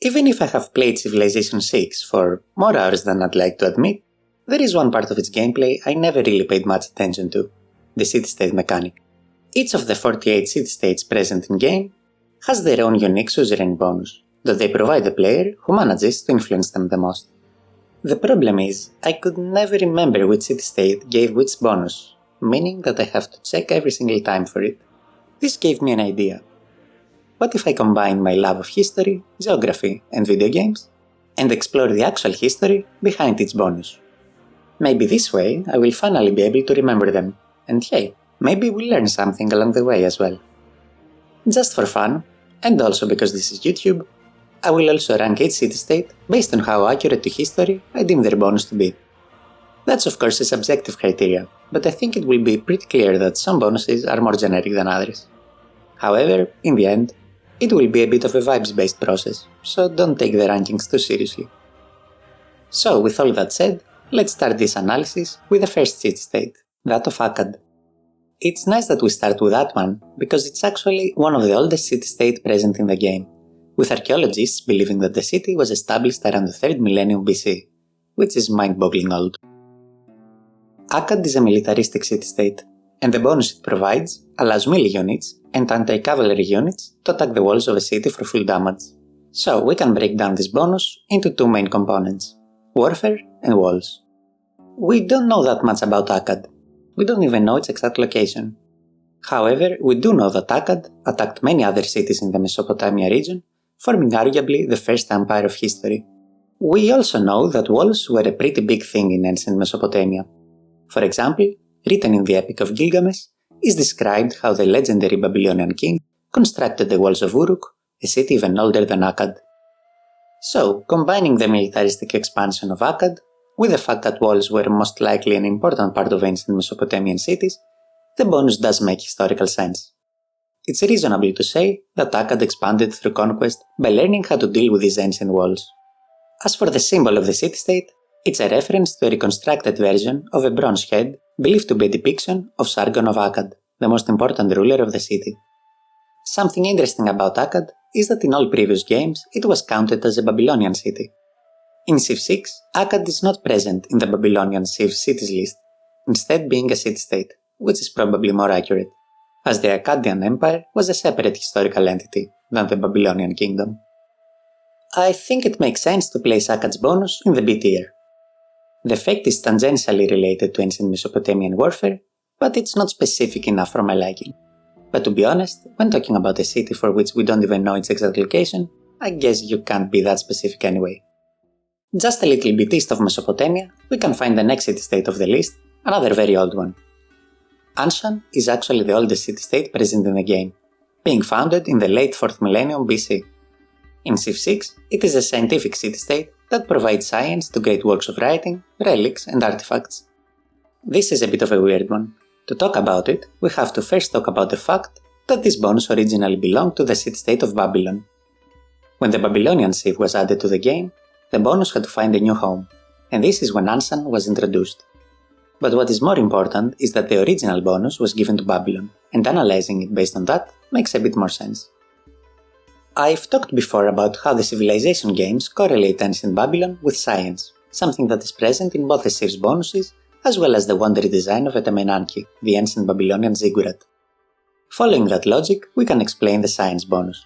Even if I have played Civilization VI for more hours than I'd like to admit, there is one part of its gameplay I never really paid much attention to, the city-state mechanic. Each of the 48 city-states present in-game has their own unique suzerain bonus that they provide the player who manages to influence them the most. The problem is, I could never remember which city-state gave which bonus, meaning that I have to check every single time for it. This gave me an idea. What if I combine my love of history, geography, and video games, and explore the actual history behind each bonus? Maybe this way I will finally be able to remember them, and hey, maybe we'll learn something along the way as well. Just for fun, and also because this is YouTube, I will also rank each city-state based on how accurate to history I deem their bonus to be. That's of course a subjective criteria, but I think it will be pretty clear that some bonuses are more generic than others. However, in the end, it will be a bit of a vibes-based process, so don't take the rankings too seriously. So, with all that said, let's start this analysis with the first city-state, that of Akkad. It's nice that we start with that one, because it's actually one of the oldest city-states present in the game, with archaeologists believing that the city was established around the 3rd millennium BC, which is mind-boggling old. Akkad is a militaristic city-state, and the bonus it provides allows melee units and anti-cavalry units to attack the walls of a city for full damage. So we can break down this bonus into two main components, warfare and walls. We don't know that much about Akkad. We don't even know its exact location. However, we do know that Akkad attacked many other cities in the Mesopotamia region, forming arguably the first empire of history. We also know that walls were a pretty big thing in ancient Mesopotamia. For example, written in the Epic of Gilgamesh, is described how the legendary Babylonian king constructed the walls of Uruk, a city even older than Akkad. So, combining the militaristic expansion of Akkad with the fact that walls were most likely an important part of ancient Mesopotamian cities, the bonus does make historical sense. It's reasonable to say that Akkad expanded through conquest by learning how to deal with these ancient walls. As for the symbol of the city-state, it's a reference to a reconstructed version of a bronze head believed to be a depiction of Sargon of Akkad, the most important ruler of the city. Something interesting about Akkad is that in all previous games it was counted as a Babylonian city. In Civ 6, Akkad is not present in the Babylonian Civ cities list, instead being a city-state, which is probably more accurate, as the Akkadian Empire was a separate historical entity than the Babylonian kingdom. I think it makes sense to place Akkad's bonus in the B tier. The effect is tangentially related to ancient Mesopotamian warfare, but it's not specific enough for my liking. But to be honest, when talking about a city for which we don't even know its exact location, I guess you can't be that specific anyway. Just a little bit east of Mesopotamia, we can find the next city-state of the list, another very old one. Anshan is actually the oldest city-state present in the game, being founded in the late 4th millennium BC. In Civ 6, it is a scientific city-state that provides science to great works of writing, relics, and artifacts. This is a bit of a weird one. To talk about it, we have to first talk about the fact that this bonus originally belonged to the city-state of Babylon. When the Babylonian Civ was added to the game, the bonus had to find a new home, and this is when Anshan was introduced. But what is more important is that the original bonus was given to Babylon, and analyzing it based on that makes a bit more sense. I've talked before about how the civilization games correlate ancient Babylon with science, something that is present in both the Civ's bonuses as well as the wondery design of Etemenanki, the ancient Babylonian ziggurat. Following that logic, we can explain the science bonus.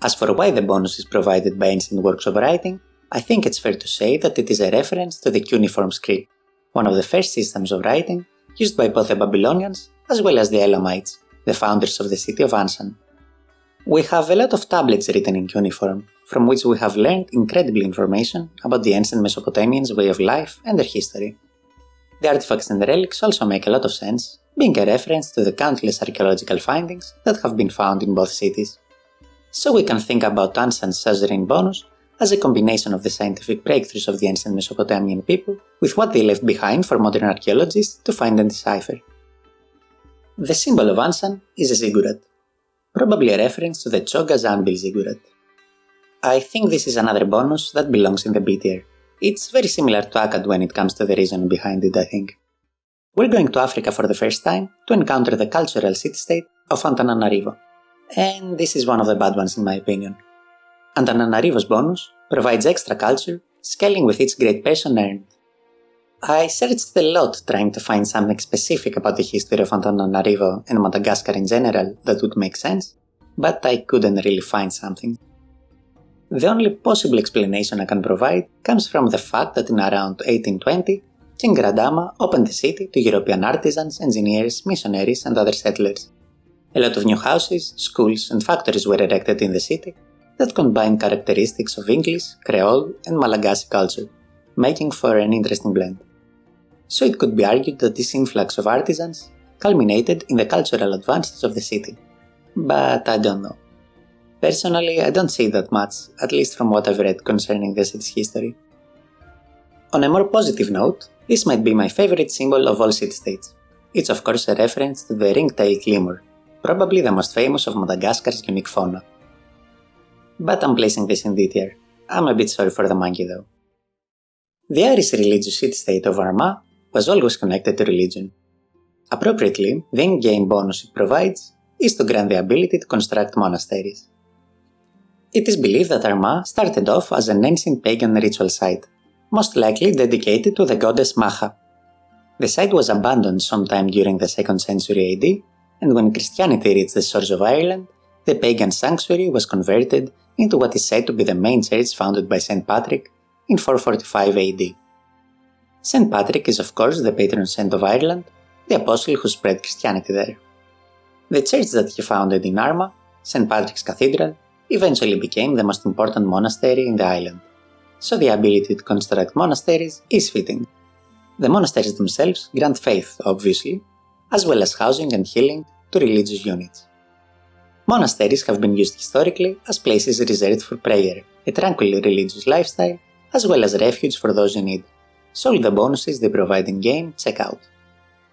As for why the bonus is provided by ancient works of writing, I think it's fair to say that it is a reference to the cuneiform script, one of the first systems of writing used by both the Babylonians as well as the Elamites, the founders of the city of Anshan. We have a lot of tablets written in cuneiform, from which we have learned incredible information about the ancient Mesopotamians' way of life and their history. The artifacts and relics also make a lot of sense, being a reference to the countless archaeological findings that have been found in both cities. So we can think about Anshan's suzerain bonus as a combination of the scientific breakthroughs of the ancient Mesopotamian people with what they left behind for modern archaeologists to find and decipher. The symbol of Anshan is a ziggurat, probably a reference to the Choga's anvil ziggurat. I think this is another bonus that belongs in the B tier. It's very similar to Akkad when it comes to the reasoning behind it, I think. We're going to Africa for the first time to encounter the cultural city-state of Antananarivo. And this is one of the bad ones in my opinion. Antananarivo's bonus provides extra culture, scaling with each great person earned. I searched a lot trying to find something specific about the history of Antananarivo and Madagascar in general that would make sense, but I couldn't really find something. The only possible explanation I can provide comes from the fact that in around 1820, King Radama opened the city to European artisans, engineers, missionaries and other settlers. A lot of new houses, schools and factories were erected in the city that combined characteristics of English, Creole and Malagasy culture, making for an interesting blend. So it could be argued that this influx of artisans culminated in the cultural advances of the city. But I don't know. Personally, I don't see that much, at least from what I've read concerning the city's history. On a more positive note, this might be my favorite symbol of all city-states. It's of course a reference to the ring-tailed lemur, probably the most famous of Madagascar's unique fauna. But I'm placing this in D tier. I'm a bit sorry for the monkey though. The Irish religious city-state of Armagh was always connected to religion. Appropriately, the in-game bonus it provides is to grant the ability to construct monasteries. It is believed that Armagh started off as an ancient pagan ritual site, most likely dedicated to the goddess Macha. The site was abandoned sometime during the 2nd century AD, and when Christianity reached the shores of Ireland, the pagan sanctuary was converted into what is said to be the main church founded by St. Patrick in 445 AD. St. Patrick is of course the patron saint of Ireland, the apostle who spread Christianity there. The church that he founded in Armagh, St. Patrick's Cathedral, eventually became the most important monastery in the island, so the ability to construct monasteries is fitting. The monasteries themselves grant faith, obviously, as well as housing and healing to religious units. Monasteries have been used historically as places reserved for prayer, a tranquil religious lifestyle, as well as refuge for those in need, so all the bonuses they provide in-game check out.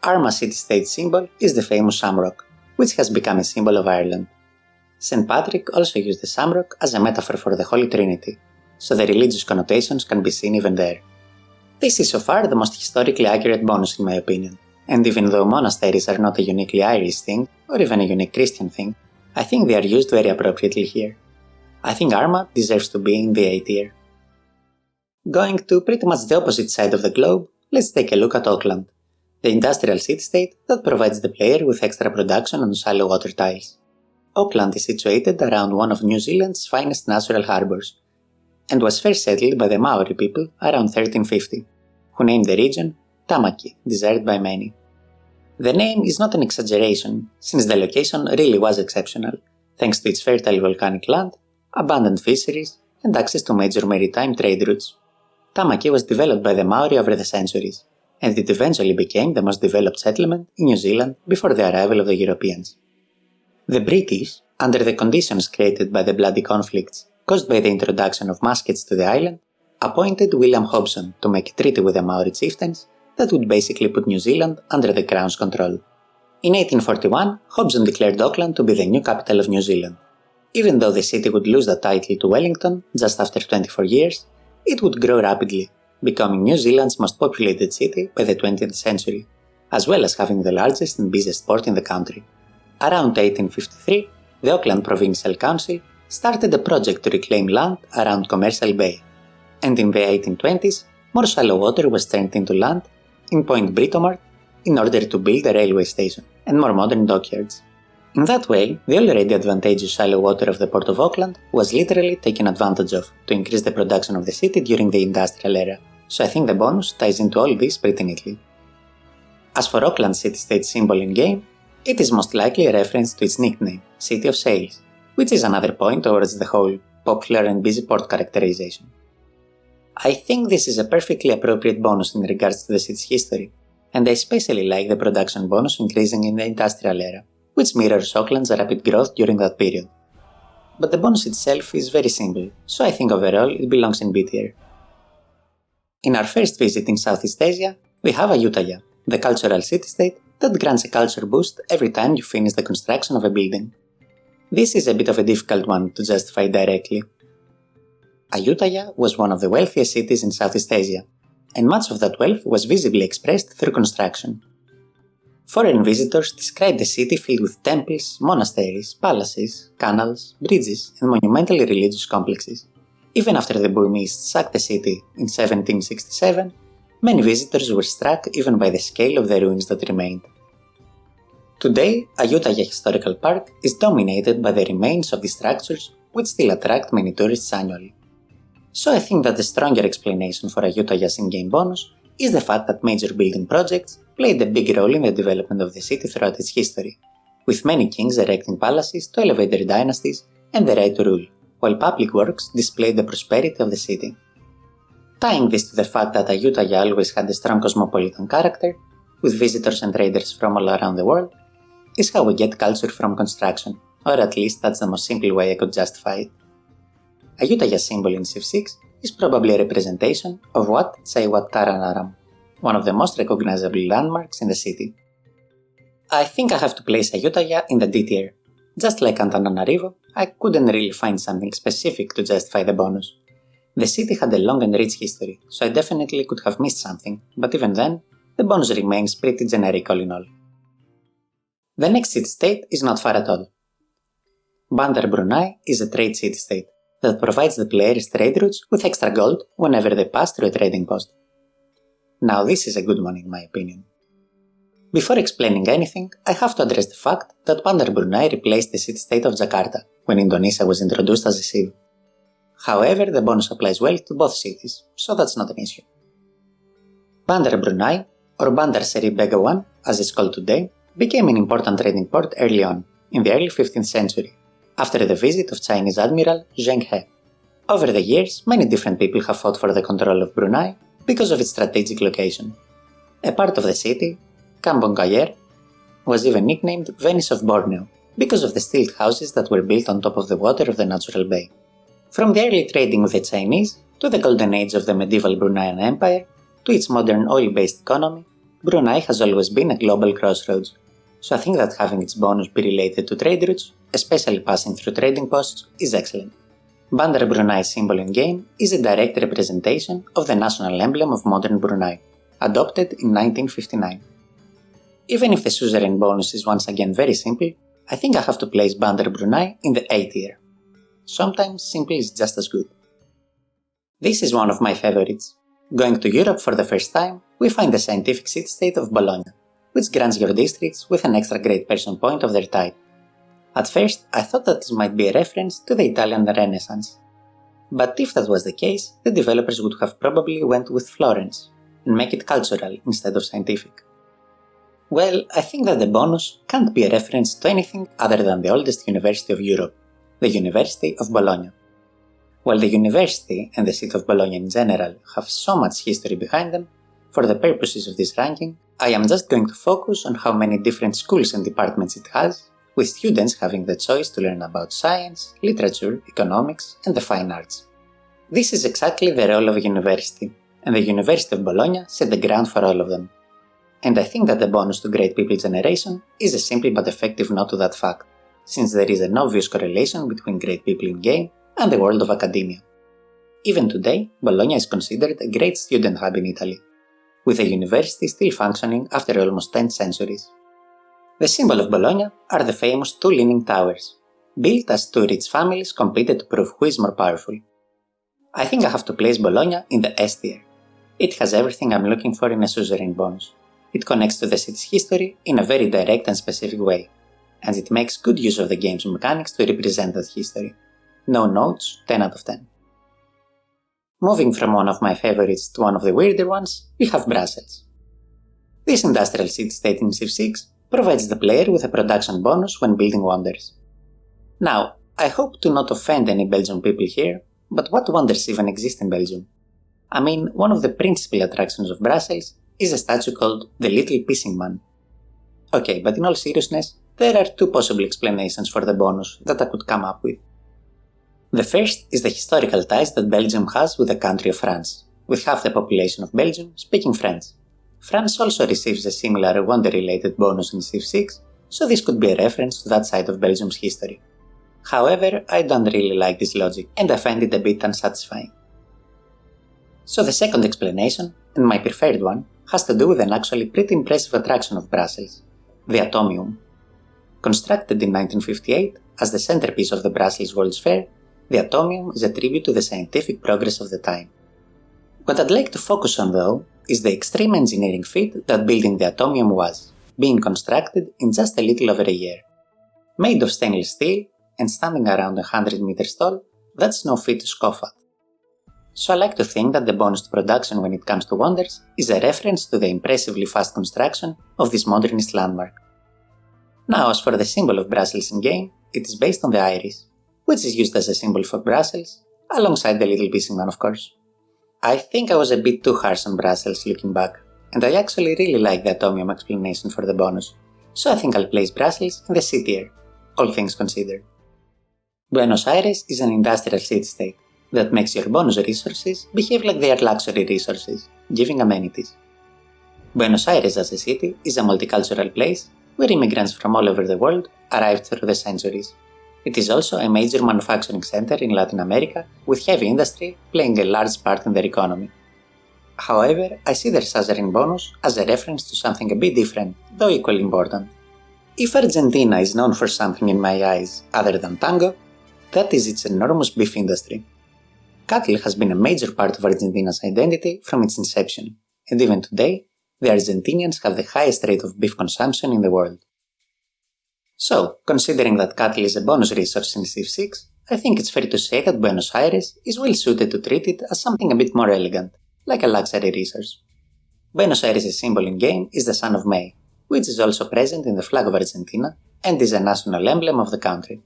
Armagh's city-state symbol is the famous shamrock, which has become a symbol of Ireland. St. Patrick also used the shamrock as a metaphor for the Holy Trinity, so the religious connotations can be seen even there. This is so far the most historically accurate bonus in my opinion, and even though monasteries are not a uniquely Irish thing, or even a unique Christian thing, I think they are used very appropriately here. I think Armagh deserves to be in the A tier. Going to pretty much the opposite side of the globe, let's take a look at Auckland, the industrial city-state that provides the player with extra production on shallow water tiles. Auckland is situated around one of New Zealand's finest natural harbours, and was first settled by the Maori people around 1350, who named the region Tamaki, desired by many. The name is not an exaggeration, since the location really was exceptional, thanks to its fertile volcanic land, abundant fisheries, and access to major maritime trade routes. Tamaki was developed by the Maori over the centuries, and it eventually became the most developed settlement in New Zealand before the arrival of the Europeans. The British, under the conditions created by the bloody conflicts caused by the introduction of muskets to the island, appointed William Hobson to make a treaty with the Maori chieftains that would basically put New Zealand under the Crown's control. In 1841, Hobson declared Auckland to be the new capital of New Zealand. Even though the city would lose the title to Wellington just after 24 years, it would grow rapidly, becoming New Zealand's most populated city by the 20th century, as well as having the largest and busiest port in the country. Around 1853, the Auckland Provincial Council started a project to reclaim land around Commercial Bay, and in the 1820s, more shallow water was turned into land in Point Britomart in order to build a railway station and more modern dockyards. In that way, the already advantageous shallow water of the Port of Auckland was literally taken advantage of to increase the production of the city during the industrial era, so I think the bonus ties into all this pretty neatly. As for Auckland's city-state symbol in-game, it is most likely a reference to its nickname, City of Sails, which is another point towards the whole popular and busy port characterization. I think this is a perfectly appropriate bonus in regards to the city's history, and I especially like the production bonus increasing in the industrial era, which mirrors Auckland's rapid growth during that period. But the bonus itself is very simple, so I think overall it belongs in B tier. In our first visit in Southeast Asia, we have Ayutthaya, the cultural city-state that grants a culture boost every time you finish the construction of a building. This is a bit of a difficult one to justify directly. Ayutthaya was one of the wealthiest cities in Southeast Asia, and much of that wealth was visibly expressed through construction. Foreign visitors described the city filled with temples, monasteries, palaces, canals, bridges, and monumental religious complexes. Even after the Burmese sacked the city in 1767, many visitors were struck even by the scale of the ruins that remained. Today, Ayutthaya Historical Park is dominated by the remains of these structures, which still attract many tourists annually. So I think that the stronger explanation for Ayutthaya's in-game bonus is the fact that major building projects played a big role in the development of the city throughout its history, with many kings erecting palaces to elevate their dynasties and the right to rule, while public works displayed the prosperity of the city. Tying this to the fact that Ayutthaya always had a strong cosmopolitan character, with visitors and traders from all around the world, is how we get culture from construction, or at least that's the most simple way I could justify it. Ayutthaya's symbol in Civ 6 is probably a representation of Wat Saywat-Karanaram, one of the most recognizable landmarks in the city. I think I have to place Ayutthaya in the D tier. Just like Antananarivo, I couldn't really find something specific to justify the bonus. The city had a long and rich history, so I definitely could have missed something, but even then, the bonus remains pretty generic all in all. The next city-state is not far at all. Bandar Brunei is a trade city-state that provides the players trade routes with extra gold whenever they pass through a trading post. Now this is a good one in my opinion. Before explaining anything, I have to address the fact that Bandar Brunei replaced the city-state of Jakarta when Indonesia was introduced as a civ. However, the bonus applies well to both cities, so that's not an issue. Bandar Brunei, or Bandar Seri Begawan 1 as it's called today, became an important trading port early on, in the early 15th century, after the visit of Chinese Admiral Zheng He. Over the years, many different people have fought for the control of Brunei because of its strategic location. A part of the city, Kampong Kayer, was even nicknamed Venice of Borneo because of the stilt houses that were built on top of the water of the natural bay. From the early trading with the Chinese, to the golden age of the medieval Bruneian Empire, to its modern oil-based economy, Brunei has always been a global crossroads, so I think that having its bonus be related to trade routes, especially passing through trading posts, is excellent. Bandar Brunei's symbol in-game is a direct representation of the national emblem of modern Brunei, adopted in 1959. Even if the suzerain bonus is once again very simple, I think I have to place Bandar Brunei in the A tier. Sometimes simple is just as good. This is one of my favorites. Going to Europe for the first time, we find the scientific city-state of Bologna, which grants your districts with an extra great person point of their type. At first, I thought that this might be a reference to the Italian Renaissance. But if that was the case, the developers would have probably went with Florence, and make it cultural instead of scientific. Well, I think that the bonus can't be a reference to anything other than the oldest university of Europe, the University of Bologna. While the university and the city of Bologna in general have so much history behind them, for the purposes of this ranking, I am just going to focus on how many different schools and departments it has, with students having the choice to learn about science, literature, economics, and the fine arts. This is exactly the role of a university, and the University of Bologna set the ground for all of them. And I think that the bonus to Great People Generation is a simple but effective nod to that fact, since there is an obvious correlation between great people in game and the world of academia. Even today, Bologna is considered a great student hub in Italy, with the university still functioning after almost 10 centuries. The symbol of Bologna are the famous two leaning towers, built as two rich families competed to prove who is more powerful. I think I have to place Bologna in the S tier. It has everything I'm looking for in a suzerain bonus. It connects to the city's history in a very direct and specific way, and it makes good use of the game's mechanics to represent that history. No notes, 10 out of 10. Moving from one of my favorites to one of the weirder ones, we have Brussels. This industrial city-state in Civ 6 provides the player with a production bonus when building wonders. Now, I hope to not offend any Belgian people here, but what wonders even exist in Belgium? I mean, one of the principal attractions of Brussels is a statue called the Little Pissing Man. Okay, but in all seriousness, there are two possible explanations for the bonus that I could come up with. The first is the historical ties that Belgium has with the country of France, with half the population of Belgium speaking French. France also receives a similar wonder-related bonus in Civ 6, so this could be a reference to that side of Belgium's history. However, I don't really like this logic, and I find it a bit unsatisfying. So the second explanation, and my preferred one, has to do with an actually pretty impressive attraction of Brussels, the atomium. Constructed in 1958 as the centerpiece of the Brussels World's Fair, the atomium is a tribute to the scientific progress of the time. What I'd like to focus on, though, is the extreme engineering feat that building the atomium was, being constructed in just a little over a year. Made of stainless steel and standing around 100 meters tall, that's no feat to scoff at. So I like to think that the bonus to production when it comes to wonders is a reference to the impressively fast construction of this modernist landmark. Now, as for the symbol of Brussels in-game, it is based on the iris, which is used as a symbol for Brussels, alongside the little pissing man, of course. I think I was a bit too harsh on Brussels looking back, and I actually really like the atomium explanation for the bonus, so I think I'll place Brussels in the C tier, all things considered. Buenos Aires is an industrial city-state that makes your bonus resources behave like they are luxury resources, giving amenities. Buenos Aires as a city is a multicultural place where immigrants from all over the world arrived through the centuries. It is also a major manufacturing center in Latin America, with heavy industry playing a large part in their economy. However, I see their suzerain bonus as a reference to something a bit different, though equally important. If Argentina is known for something in my eyes other than tango, that is its enormous beef industry. Cattle has been a major part of Argentina's identity from its inception, and even today, the Argentinians have the highest rate of beef consumption in the world. So, considering that cattle is a bonus resource in Civ 6, I think it's fair to say that Buenos Aires is well suited to treat it as something a bit more elegant, like a luxury resource. Buenos Aires' symbol in-game is the Son of May, which is also present in the flag of Argentina and is a national emblem of the country.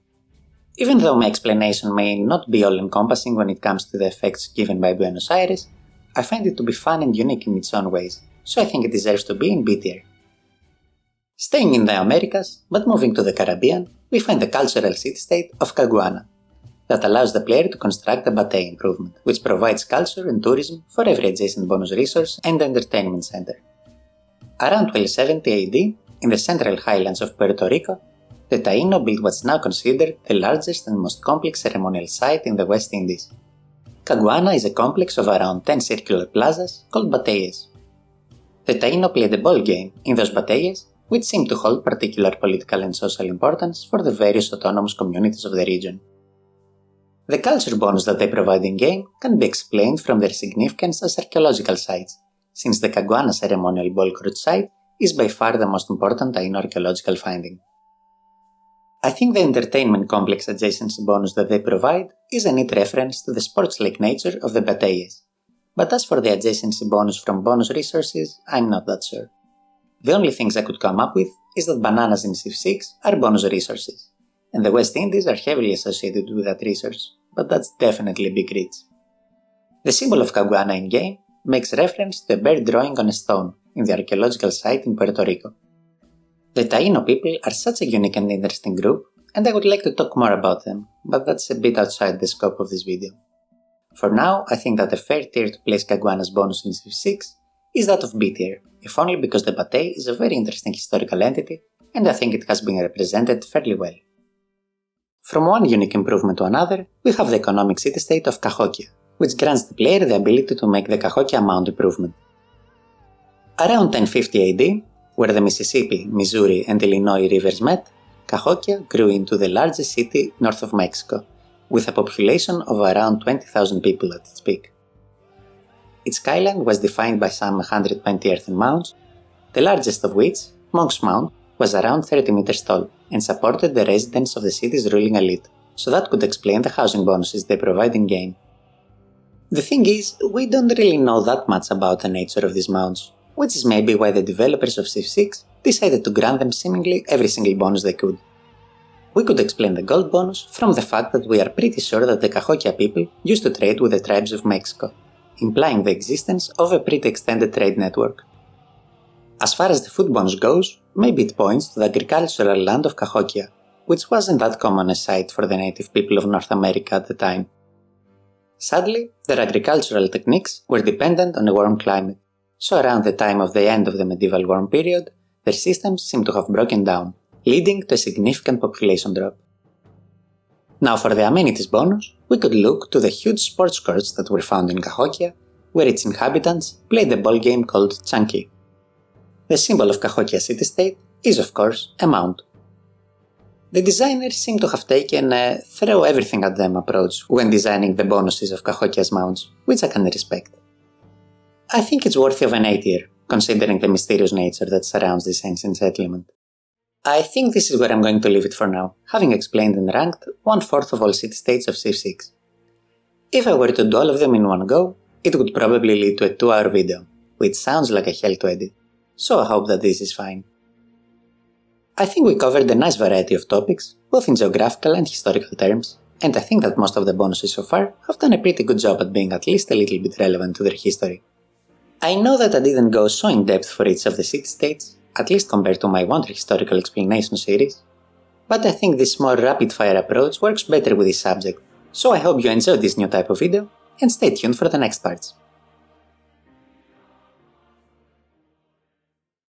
Even though my explanation may not be all-encompassing when it comes to the effects given by Buenos Aires, I find it to be fun and unique in its own ways, so I think it deserves to be in B tier. Staying in the Americas, but moving to the Caribbean, we find the cultural city-state of Caguana, that allows the player to construct a bate improvement, which provides culture and tourism for every adjacent bonus resource and entertainment center. Around 1270 AD, in the central highlands of Puerto Rico, the Taino built what's now considered the largest and most complex ceremonial site in the West Indies. Caguana is a complex of around 10 circular plazas called batallas. The Taino played a ball game in those batallas, which seem to hold particular political and social importance for the various autonomous communities of the region. The culture bonus that they provide in-game can be explained from their significance as archaeological sites, since the Caguana ceremonial ball court site is by far the most important Taino archaeological finding. I think the entertainment complex adjacency bonus that they provide is a neat reference to the sports-like nature of the batallas, but as for the adjacency bonus from bonus resources, I'm not that sure. The only things I could come up with is that bananas in Civ 6 are bonus resources, and the West Indies are heavily associated with that resource, but that's definitely a big reach. The symbol of Caguana in-game makes reference to a bird drawing on a stone in the archaeological site in Puerto Rico. The Taino people are such a unique and interesting group, and I would like to talk more about them, but that's a bit outside the scope of this video. For now, I think that a fair tier to place Caguana's bonus in Civ 6 is that of B tier, if only because the Batey is a very interesting historical entity, and I think it has been represented fairly well. From one unique improvement to another, we have the economic city-state of Cahokia, which grants the player the ability to make the Cahokia Mount improvement. Around 1050 AD, where the Mississippi, Missouri, and Illinois rivers met, Cahokia grew into the largest city north of Mexico, with a population of around 20,000 people at its peak. Its skyline was defined by some 120 earthen mounds, the largest of which, Monk's Mount, was around 30 meters tall and supported the residents of the city's ruling elite, so that could explain the housing bonuses they provide in-game. The thing is, we don't really know that much about the nature of these mounds, which is maybe why the developers of Civ 6 decided to grant them seemingly every single bonus they could. We could explain the gold bonus from the fact that we are pretty sure that the Cahokia people used to trade with the tribes of Mexico, implying the existence of a pretty extended trade network. As far as the food bonus goes, maybe it points to the agricultural land of Cahokia, which wasn't that common a sight for the native people of North America at the time. Sadly, their agricultural techniques were dependent on a warm climate, so around the time of the end of the medieval warm period, their systems seem to have broken down, leading to a significant population drop. Now for the amenities bonus, we could look to the huge sports courts that were found in Cahokia, where its inhabitants played a ball game called Chunky. The symbol of Cahokia city-state is of course a mound. The designers seem to have taken a throw everything at them approach when designing the bonuses of Cahokia's mounds, which I can respect. I think it's worthy of an A tier, considering the mysterious nature that surrounds this ancient settlement. I think this is where I'm going to leave it for now, having explained and ranked 1/4 of all city-states of Civ 6. If I were to do all of them in one go, it would probably lead to a 2-hour video, which sounds like a hell to edit, so I hope that this is fine. I think we covered a nice variety of topics, both in geographical and historical terms, and I think that most of the bonuses so far have done a pretty good job at being at least a little bit relevant to their history. I know that I didn't go so in depth for each of the city-states, at least compared to my Wonder Historical Explanation series, but I think this more rapid-fire approach works better with this subject, so I hope you enjoyed this new type of video, and stay tuned for the next parts.